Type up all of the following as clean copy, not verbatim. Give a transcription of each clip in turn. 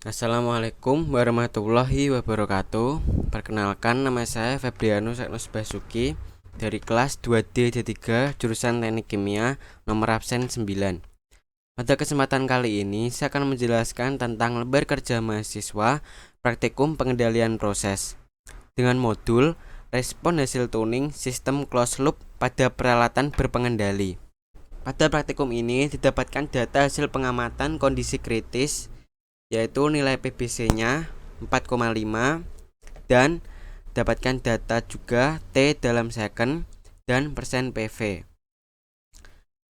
Assalamualaikum warahmatullahi wabarakatuh. Perkenalkan, nama saya Febrianus Agnos Basuki dari kelas 2D D3 jurusan Teknik Kimia, nomor absen 9. Pada kesempatan kali ini saya akan menjelaskan tentang lembar kerja mahasiswa praktikum pengendalian proses dengan modul respon hasil tuning sistem closed loop pada peralatan berpengendali. Pada praktikum ini didapatkan data hasil pengamatan kondisi kritis, yaitu nilai PBC-nya 4,5, dan dapatkan data juga T dalam second dan persen PV.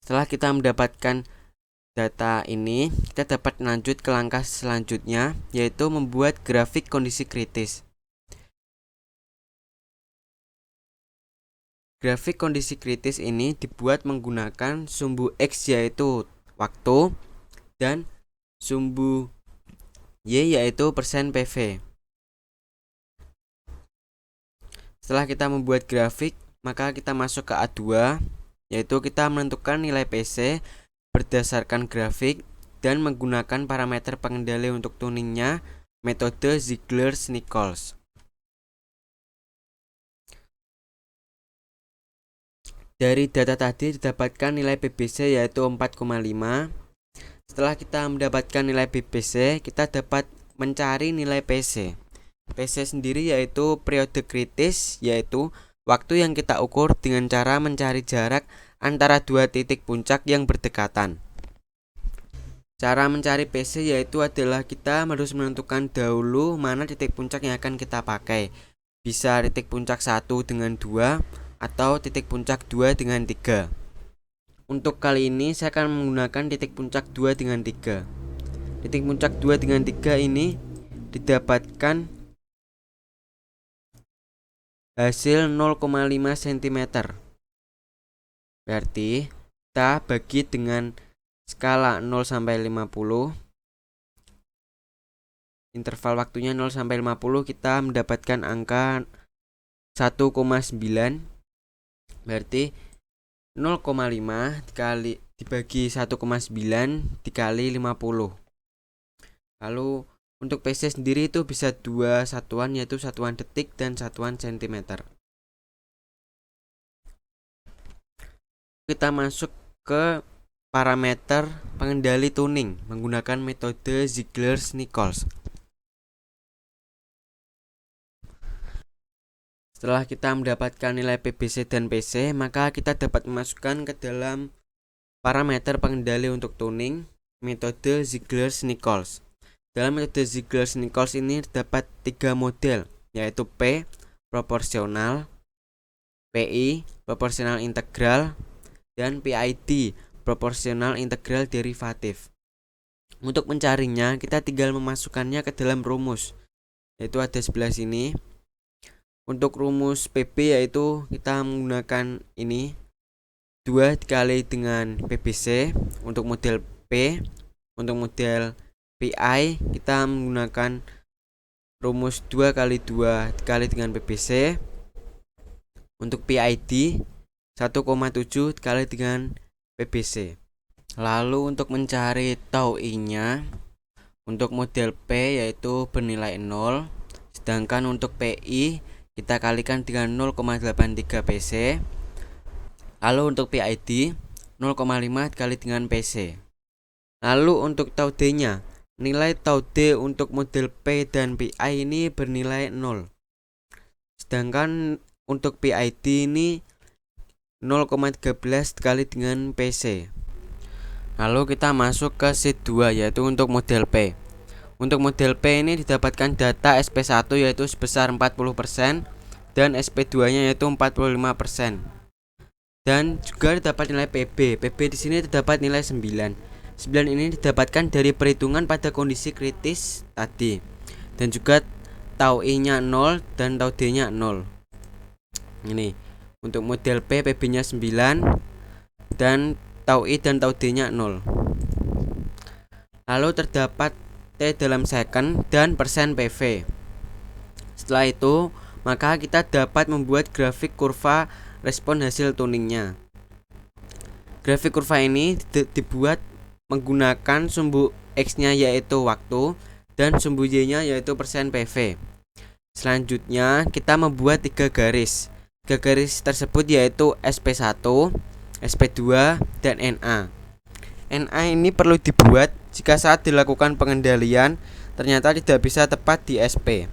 Setelah kita mendapatkan data ini, kita dapat lanjut ke langkah selanjutnya, yaitu membuat grafik kondisi kritis. Grafik kondisi kritis ini dibuat menggunakan sumbu X yaitu waktu dan sumbu Y yaitu persen PV. Setelah kita membuat grafik, maka kita masuk ke A2, yaitu kita menentukan nilai PC berdasarkan grafik dan menggunakan parameter pengendali untuk tuningnya metode Ziegler-Nichols. Dari data tadi didapatkan nilai PBC yaitu 4,5. Setelah kita mendapatkan nilai PBC, kita dapat mencari nilai PC. PC sendiri yaitu periode kritis, yaitu waktu yang kita ukur dengan cara mencari jarak antara dua titik puncak yang berdekatan. Cara mencari PC yaitu adalah kita harus menentukan dahulu mana titik puncak yang akan kita pakai. Bisa titik puncak 1 dengan 2 atau titik puncak 2 dengan 3. Untuk kali ini saya akan menggunakan titik puncak 2 dengan 3. Titik puncak 2 dengan 3 ini didapatkan hasil 0,5 cm. Berarti kita bagi dengan skala 0 sampai 50. Interval waktunya 0 sampai 50, kita mendapatkan angka 1,9. Berarti 0,5 dibagi 1,9 dikali 50. Lalu untuk PC sendiri itu bisa dua satuan, yaitu satuan detik dan satuan centimeter. Kita masuk ke parameter pengendali tuning menggunakan metode Ziegler-Nichols. Setelah kita mendapatkan nilai PBC dan PC, maka kita dapat memasukkan ke dalam parameter pengendali untuk tuning metode Ziegler-Nichols. Dalam metode Ziegler-Nichols ini terdapat 3 model, yaitu P proporsional, PI proporsional integral, dan PID proporsional integral derivatif. Untuk mencarinya, kita tinggal memasukkannya ke dalam rumus, yaitu ada sebelah sini. Untuk rumus PB yaitu kita menggunakan ini 2 dikali dengan PBC untuk model P. Untuk model PI kita menggunakan rumus 2 kali 2 dikali dengan PBC. Untuk PID 1,7 dikali dengan PBC. Lalu untuk mencari tau I-nya, untuk model P yaitu bernilai 0, sedangkan untuk PI kita kalikan dengan 0,83 PC. Lalu untuk PID 0,5 dikali dengan PC. Lalu untuk tau D-nya, nilai tau D untuk model P dan PI ini bernilai 0. Sedangkan untuk PID ini 0,13 dikali dengan PC. Lalu kita masuk ke sheet 2 yaitu untuk model P. Untuk model P ini didapatkan data SP1 yaitu sebesar 40% dan SP2-nya yaitu 45%. Dan juga didapat nilai PB. PB di sini terdapat nilai 9. 9 ini didapatkan dari perhitungan pada kondisi kritis tadi. Dan juga tau I-nya 0 dan tau D-nya 0. Ini untuk model P PB-nya 9 dan tau I dan tau D-nya 0. Lalu terdapat T dalam second dan persen PV. Setelah itu, maka kita dapat membuat grafik kurva respon hasil tuningnya. Grafik kurva ini dibuat menggunakan sumbu X-nya yaitu waktu dan sumbu Y-nya yaitu persen PV. Selanjutnya kita membuat 3 garis. 3 garis tersebut yaitu SP1, SP2, dan NA. NA ini perlu dibuat jika saat dilakukan pengendalian ternyata tidak bisa tepat di SP.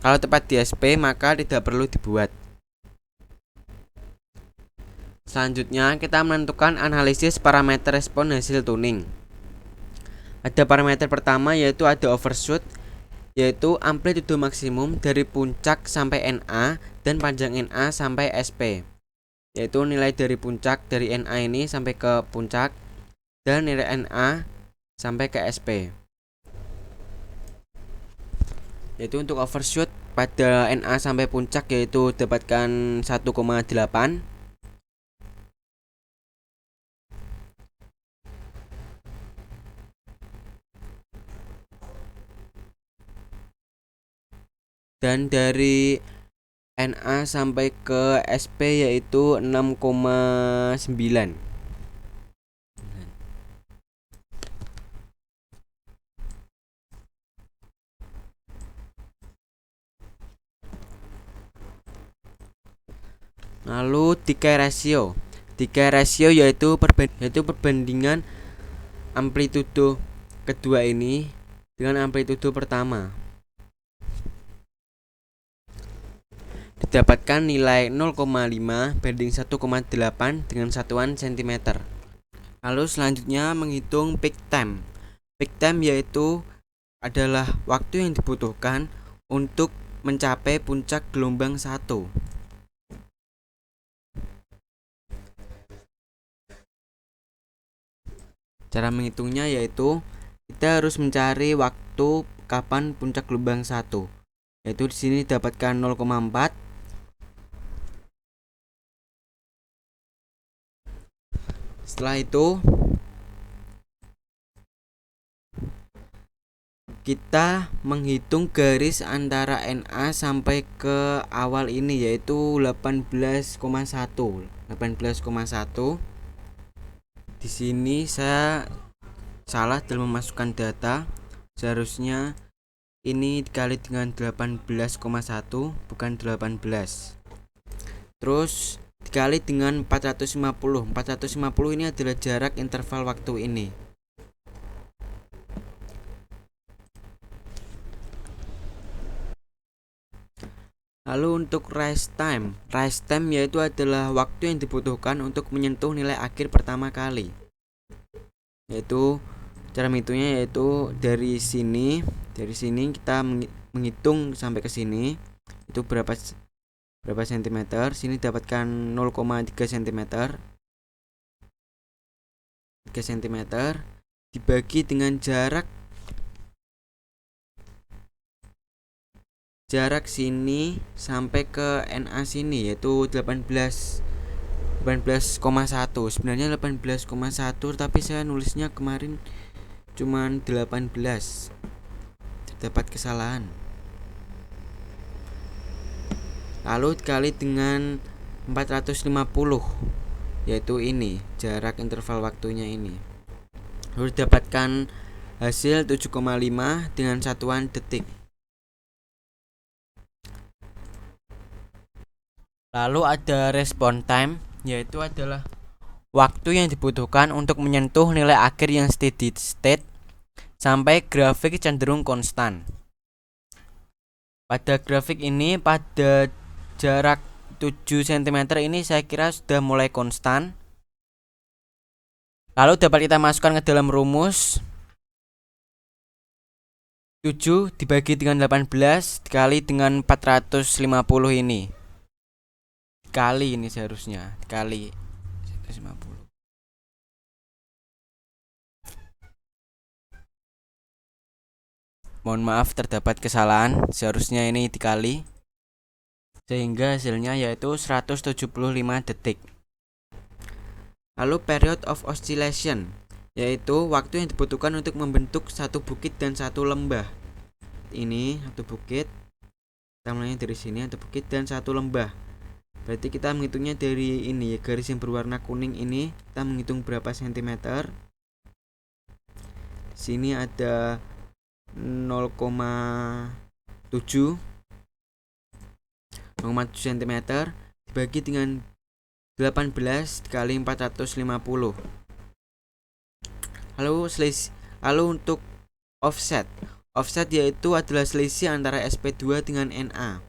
Kalau tepat di SP maka tidak perlu dibuat. Selanjutnya kita menentukan analisis parameter respon hasil tuning. Ada parameter pertama yaitu ada overshoot, yaitu amplitudo maksimum dari puncak sampai NA dan panjang NA sampai SP, yaitu nilai dari puncak dari NA ini sampai ke puncak dan nilai NA sampai ke SP. Yaitu untuk overshoot pada NA sampai puncak yaitu dapatkan 1,8, dan dari NA sampai ke SP yaitu 6,9. Lalu decay ratio. Decay ratio yaitu perbandingan amplitudo kedua ini dengan amplitudo pertama. Didapatkan nilai 0,5 banding 1,8 dengan satuan cm. Lalu selanjutnya menghitung peak time. Peak time yaitu adalah waktu yang dibutuhkan untuk mencapai puncak gelombang 1. Cara menghitungnya yaitu kita harus mencari waktu kapan puncak gelombang 1. Yaitu di sini dapatkan 0,4. Setelah itu kita menghitung garis antara NA sampai ke awal ini yaitu 18,1. Di sini saya salah dalam memasukkan data. Seharusnya ini dikali dengan 18,1 bukan 18. Terus dikali dengan 450. 450 ini adalah jarak interval waktu ini. Lalu untuk rise time yaitu adalah waktu yang dibutuhkan untuk menyentuh nilai akhir pertama kali. Yaitu cara menghitungnya yaitu dari sini kita menghitung sampai ke sini itu berapa sentimeter. Sini dapatkan 0,3 cm. 3 cm dibagi dengan jarak sini sampai ke NA sini yaitu 18,1. Sebenarnya 18,1 tapi saya nulisnya kemarin cuman 18. Terdapat kesalahan. Lalu dikali dengan 450 yaitu ini jarak interval waktunya ini. Lalu dapatkan hasil 7,5 dengan satuan detik. Lalu ada response time yaitu adalah waktu yang dibutuhkan untuk menyentuh nilai akhir yang steady state sampai grafik cenderung konstan. Pada grafik ini pada jarak 7 cm ini saya kira sudah mulai konstan. Lalu dapat kita masukkan ke dalam rumus 7 dibagi dengan 18 dikali dengan 450 ini. Dikali ini seharusnya dikali 150. Mohon maaf terdapat kesalahan, seharusnya ini dikali sehingga hasilnya yaitu 175 detik. Lalu period of oscillation yaitu waktu yang dibutuhkan untuk membentuk satu bukit dan satu lembah. Ini satu bukit, kita mulainya dari sini, satu bukit dan satu lembah. Berarti kita menghitungnya dari ini garis yang berwarna kuning ini, kita menghitung berapa sentimeter. Sini ada 0,7 cm dibagi dengan 18 kali 450. Lalu untuk offset yaitu adalah selisih antara SP2 dengan NA.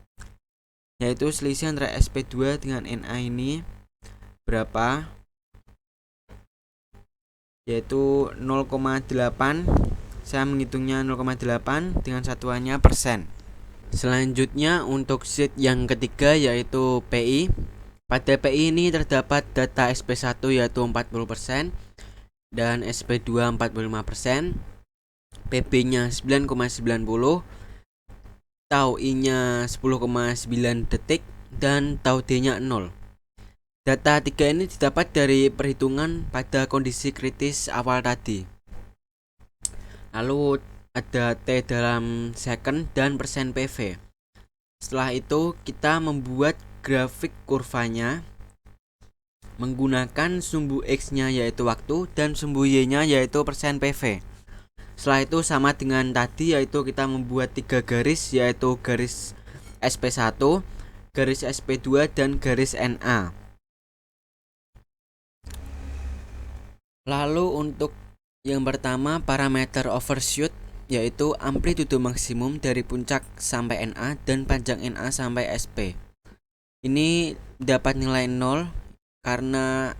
Yaitu selisih antara SP2 dengan NA ini berapa? Yaitu 0,8. Saya menghitungnya 0,8 dengan satuannya persen. Selanjutnya untuk sheet yang ketiga yaitu PI. Pada PI ini terdapat data SP1 yaitu 40% dan SP2 45%, PB-nya 9,90, tau I-nya 10,9 detik dan tau D-nya 0. Data tiga ini didapat dari perhitungan pada kondisi kritis awal tadi. Lalu ada T dalam second dan persen PV. Setelah itu kita membuat grafik kurvanya menggunakan sumbu X-nya yaitu waktu dan sumbu Y-nya yaitu persen PV. Setelah itu sama dengan tadi, yaitu kita membuat 3 garis, yaitu garis SP1, garis SP2 dan garis NA. Lalu untuk yang pertama parameter overshoot yaitu amplitudo maksimum dari puncak sampai NA dan panjang NA sampai SP. Ini dapat nilai 0 karena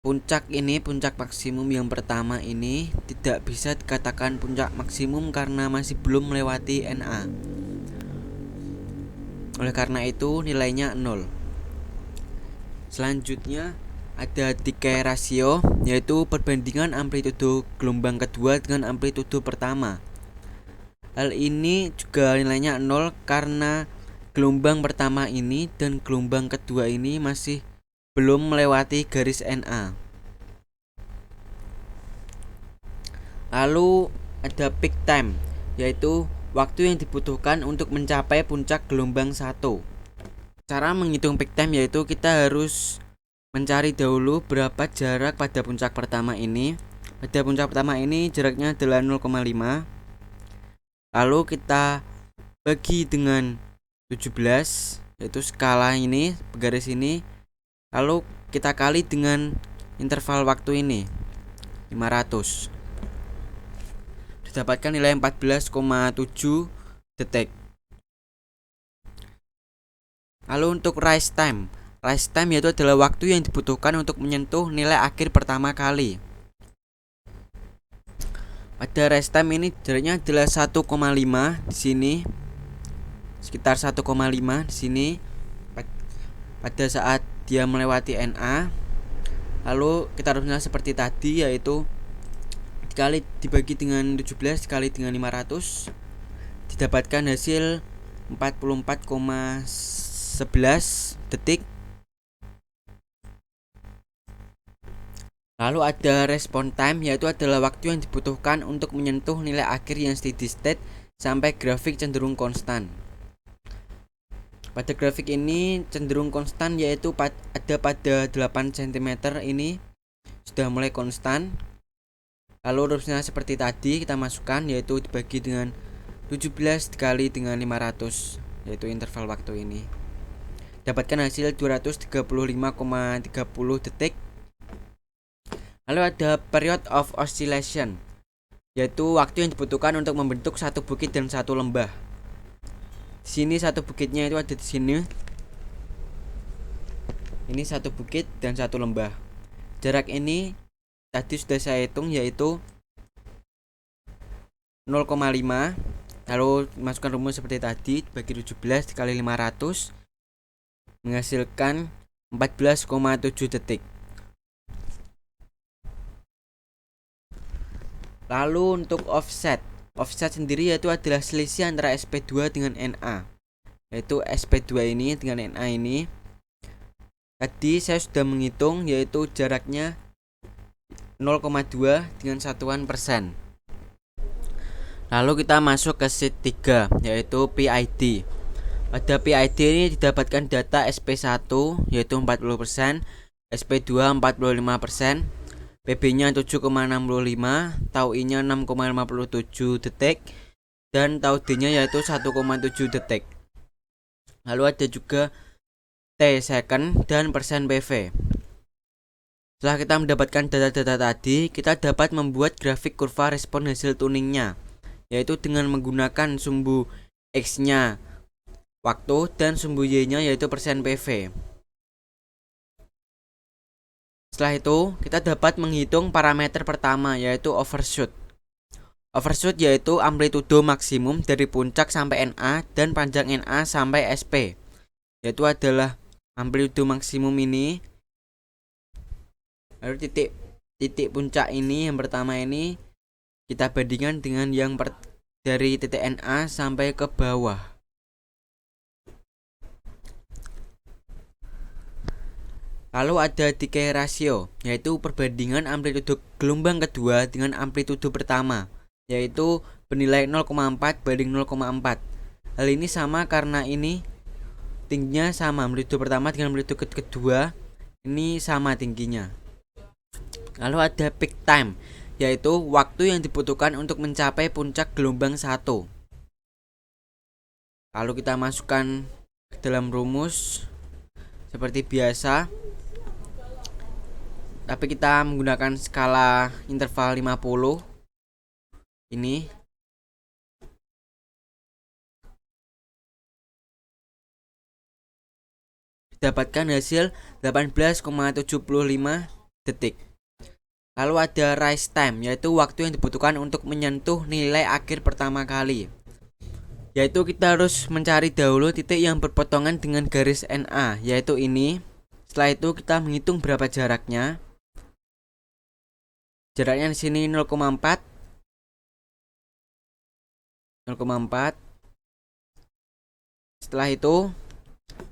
puncak maksimum yang pertama ini tidak bisa dikatakan puncak maksimum karena masih belum melewati NA. Oleh karena itu nilainya 0. Selanjutnya ada decay ratio yaitu perbandingan amplitudo gelombang kedua dengan amplitudo pertama. Hal ini juga nilainya 0 karena gelombang pertama ini dan gelombang kedua ini masih belum melewati garis NA. Lalu ada peak time, yaitu waktu yang dibutuhkan untuk mencapai puncak gelombang 1. Cara menghitung peak time yaitu kita harus mencari dahulu berapa jarak pada puncak pertama ini. Pada puncak pertama ini jaraknya adalah 0,5. Lalu kita bagi dengan 17, yaitu skala ini, garis ini. Lalu kita kali dengan interval waktu ini 500. Didapatkan nilai 14,7 detik. Lalu untuk rise time yaitu adalah waktu yang dibutuhkan untuk menyentuh nilai akhir pertama kali. Pada rise time ini jaraknya adalah 1,5 di sini. Sekitar 1,5 di sini pada saat dia melewati NA. Lalu kita harusnya seperti tadi, yaitu dibagi dengan 17 dikali dengan 500, didapatkan hasil 44,11 detik. Lalu ada response time yaitu adalah waktu yang dibutuhkan untuk menyentuh nilai akhir yang steady state sampai grafik cenderung konstan. Pada grafik ini cenderung konstan yaitu ada pada 8 cm ini sudah mulai konstan. Lalu rupesnya seperti tadi kita masukkan, yaitu dibagi dengan 17 dikali dengan 500, yaitu interval waktu ini. Dapatkan hasil 235,30 detik. Lalu ada period of oscillation, yaitu waktu yang dibutuhkan untuk membentuk satu bukit dan satu lembah. Di sini satu bukitnya itu ada di sini. Ini satu bukit dan satu lembah. Jarak ini tadi sudah saya hitung yaitu 0,5. Lalu masukkan rumus seperti tadi, bagi 17 dikali 500 menghasilkan 14,7 detik. Lalu untuk offset sendiri yaitu adalah selisih antara SP2 dengan NA. Yaitu SP2 ini dengan NA ini. Tadi saya sudah menghitung yaitu jaraknya 0,2 dengan satuan persen. Lalu kita masuk ke sheet 3 yaitu PID. Pada PID ini didapatkan data SP1 yaitu 40%, SP2 45%, PB-nya 7,65, tau I-nya 6,57 detik, dan tau D-nya yaitu 1,7 detik. Lalu ada juga T second dan persen PV. Setelah kita mendapatkan data-data tadi, kita dapat membuat grafik kurva respon hasil tuningnya, yaitu dengan menggunakan sumbu X-nya waktu dan sumbu Y-nya yaitu persen PV. Setelah itu, kita dapat menghitung parameter pertama yaitu overshoot. Overshoot yaitu amplitudo maksimum dari puncak sampai NA dan panjang NA sampai SP. Yaitu adalah amplitudo maksimum ini. Lalu titik puncak ini yang pertama ini kita bandingkan dengan yang dari titik NA sampai ke bawah. Lalu ada decay ratio, yaitu perbandingan amplitudo gelombang kedua dengan amplitudo pertama, yaitu bernilai 0,4 banding 0,4. Hal ini sama karena ini tingginya sama, amplitudo pertama dengan amplitudo kedua ini sama tingginya. Lalu ada peak time, yaitu waktu yang dibutuhkan untuk mencapai puncak gelombang 1. Lalu kita masukkan ke dalam rumus seperti biasa, tapi kita menggunakan skala interval 50 ini. Dapatkan hasil 18,75 detik. Lalu ada rise time, yaitu waktu yang dibutuhkan untuk menyentuh nilai akhir pertama kali, yaitu kita harus mencari dahulu titik yang berpotongan dengan garis NA, yaitu ini. Setelah itu kita menghitung berapa jaraknya. Jaraknya di sini 0,4. Setelah itu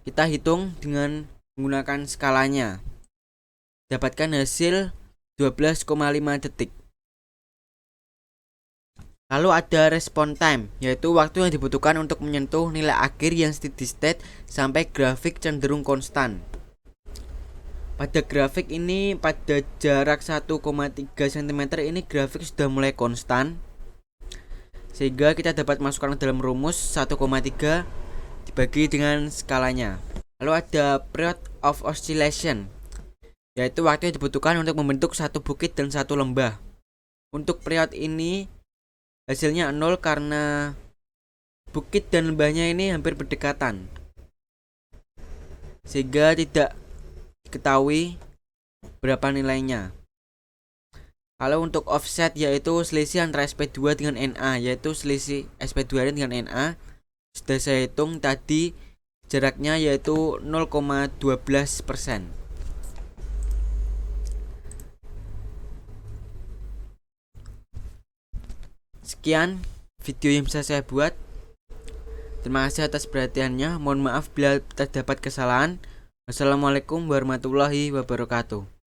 kita hitung dengan menggunakan skalanya. Dapatkan hasil 12,5 detik. Lalu ada response time, yaitu waktu yang dibutuhkan untuk menyentuh nilai akhir yang steady state sampai grafik cenderung konstan. Pada grafik ini, pada jarak 1,3 cm ini grafik sudah mulai konstan, sehingga kita dapat masukkan dalam rumus 1,3 dibagi dengan skalanya. Lalu ada period of oscillation, yaitu waktu yang dibutuhkan untuk membentuk satu bukit dan satu lembah. Untuk period ini hasilnya 0 karena bukit dan lembahnya ini hampir berdekatan, sehingga tidak diketahui berapa nilainya. Kalau untuk offset yaitu selisih antara SP2 dengan NA, yaitu selisih SP2 dengan NA sudah saya hitung tadi, jaraknya yaitu 0,12%. Sekian video yang bisa saya buat. Terima kasih atas perhatiannya. Mohon maaf bila terdapat kesalahan. Wassalamualaikum warahmatullahi wabarakatuh.